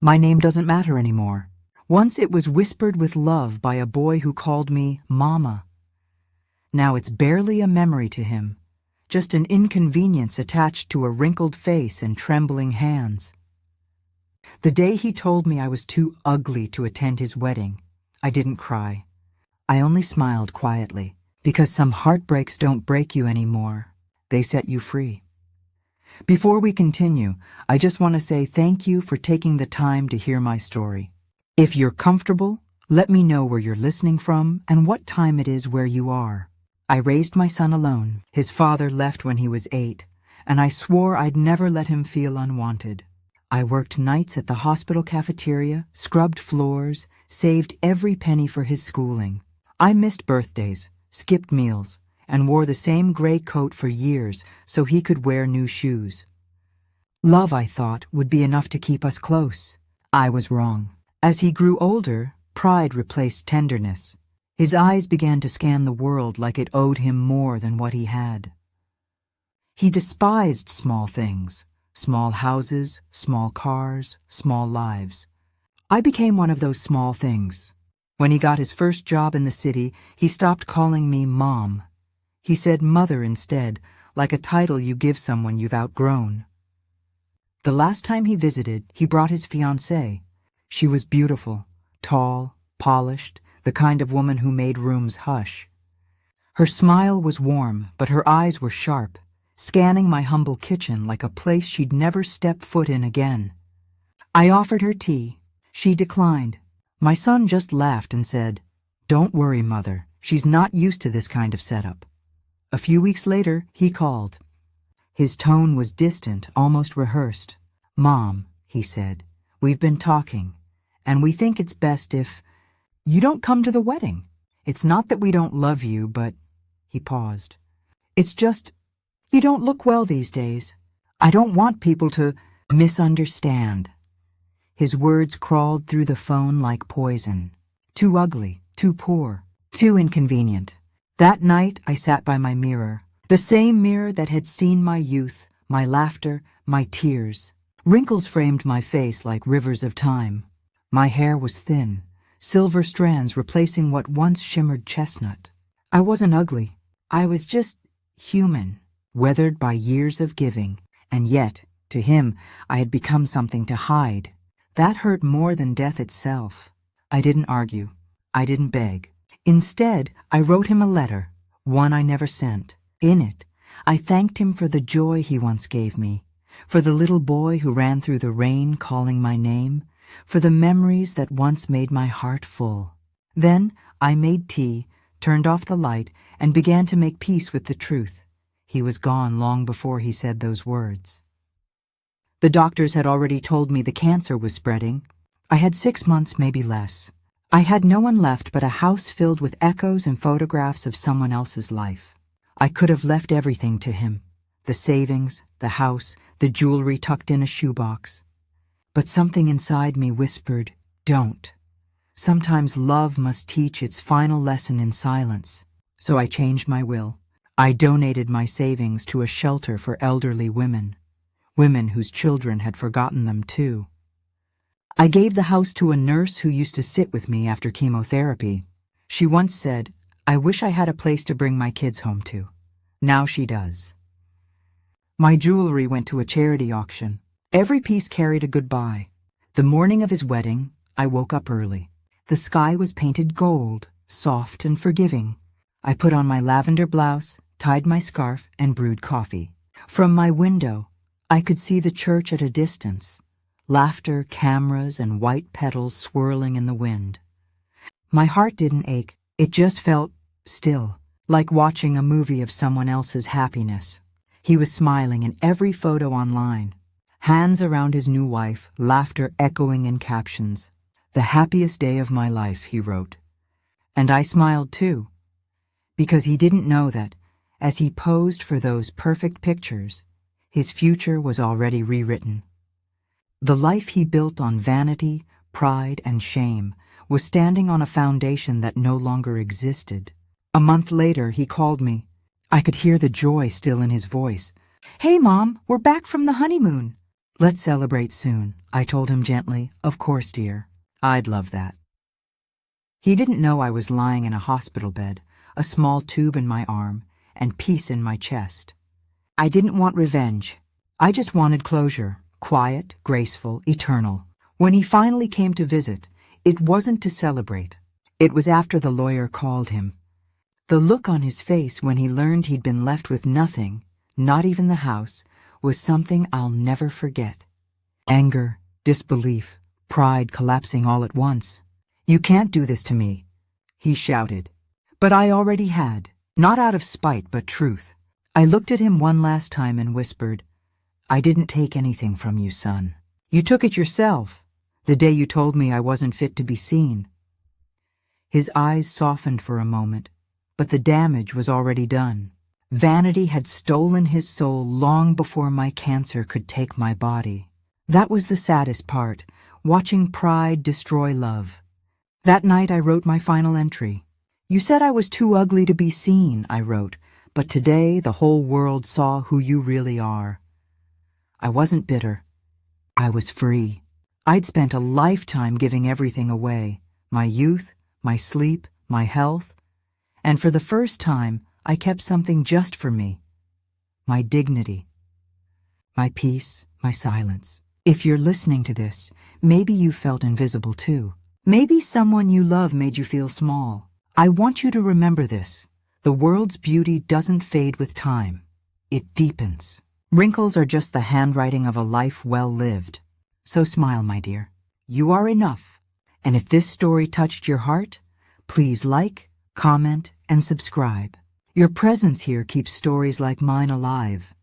My name doesn't matter anymore. Once it was whispered with love by a boy who called me Mama. Now it's barely a memory to him, just an inconvenience attached to a wrinkled face and trembling hands. The day he told me I was too ugly to attend his wedding, I didn't cry. I only smiled quietly, because some heartbreaks don't break you anymore. They set you free. Before we continue, I just want to say thank you for taking the time to hear my story. If you're comfortable, let me know where you're listening from and what time it is where you are. I raised my son alone. His father left when he was 8, and I swore I'd never let him feel unwanted. I worked nights at the hospital cafeteria, scrubbed floors, saved every penny for his schooling. I missed birthdays, skipped meals, and wore the same gray coat for years so he could wear new shoes. Love, I thought, would be enough to keep us close. I was wrong. As he grew older, pride replaced tenderness. His eyes began to scan the world like it owed him more than what he had. He despised small things, small houses, small cars, small lives. I became one of those small things. When he got his first job in the city, he stopped calling me Mom. He said Mother instead, like a title you give someone you've outgrown. The last time he visited, he brought his fiancée. She was beautiful, tall, polished, the kind of woman who made rooms hush. Her smile was warm, but her eyes were sharp, scanning my humble kitchen like a place she'd never step foot in again. I offered her tea. She declined. My son just laughed and said, "Don't worry, Mother. She's not used to this kind of setup." A few weeks later, he called. His tone was distant, almost rehearsed. "Mom," he said, "we've been talking, and we think it's best if you don't come to the wedding. It's not that we don't love you, but—" He paused. "It's just, you don't look well these days. I don't want people to misunderstand." His words crawled through the phone like poison. Too ugly, too poor, too inconvenient. That night I sat by my mirror, the same mirror that had seen my youth, my laughter, my tears. Wrinkles framed my face like rivers of time. My hair was thin, silver strands replacing what once shimmered chestnut. I wasn't ugly. I was just human, weathered by years of giving, and yet, to him, I had become something to hide. That hurt more than death itself. I didn't argue. I didn't beg. Instead, I wrote him a letter, one I never sent. In it, I thanked him for the joy he once gave me, for the little boy who ran through the rain calling my name, for the memories that once made my heart full. Then I made tea, turned off the light, and began to make peace with the truth. He was gone long before he said those words. The doctors had already told me the cancer was spreading. I had 6 months, maybe less. I had no one left but a house filled with echoes and photographs of someone else's life. I could have left everything to him, the savings, the house, the jewelry tucked in a shoebox. But something inside me whispered, "Don't." Sometimes love must teach its final lesson in silence. So I changed my will. I donated my savings to a shelter for elderly women, women whose children had forgotten them too. I gave the house to a nurse who used to sit with me after chemotherapy. She once said, "I wish I had a place to bring my kids home to." Now she does. My jewelry went to a charity auction. Every piece carried a goodbye. The morning of his wedding, I woke up early. The sky was painted gold, soft and forgiving. I put on my lavender blouse, tied my scarf, and brewed coffee. From my window, I could see the church at a distance. Laughter, cameras, and white petals swirling in the wind. My heart didn't ache. It just felt still, like watching a movie of someone else's happiness. He was smiling in every photo online. Hands around his new wife, laughter echoing in captions. "The happiest day of my life," he wrote. And I smiled too, because he didn't know that, as he posed for those perfect pictures, his future was already rewritten. The life he built on vanity, pride, and shame was standing on a foundation that no longer existed. A month later, he called me. I could hear the joy still in his voice. "Hey, Mom, we're back from the honeymoon." Let's celebrate soon, I told him gently. Of course, dear. I'd love that. He didn't know I was lying in a hospital bed, a small tube in my arm, and peace in my chest. I didn't want revenge. I just wanted closure, quiet, graceful, eternal. When he finally came to visit, it wasn't to celebrate. It was after the lawyer called him. The look on his face when he learned he'd been left with nothing, not even the house, was something I'll never forget. Anger, disbelief, pride collapsing all at once. "You can't do this to me," he shouted. But I already had, not out of spite but truth. I looked at him one last time and whispered, "I didn't take anything from you, son. You took it yourself, the day you told me I wasn't fit to be seen." His eyes softened for a moment, but the damage was already done. Vanity had stolen his soul long before my cancer could take my body. That was the saddest part, watching pride destroy love. That night I wrote my final entry. "You said I was too ugly to be seen," I wrote, "but today the whole world saw who you really are." I wasn't bitter. I was free. I'd spent a lifetime giving everything away, my youth, my sleep, my health, and for the first time I kept something just for me, my dignity, my peace, my silence. If you're listening to this, maybe you felt invisible too. Maybe someone you love made you feel small. I want you to remember this. The world's beauty doesn't fade with time. It deepens. Wrinkles are just the handwriting of a life well lived. So smile, my dear. You are enough. And if this story touched your heart, please like, comment, and subscribe. Your presence here keeps stories like mine alive.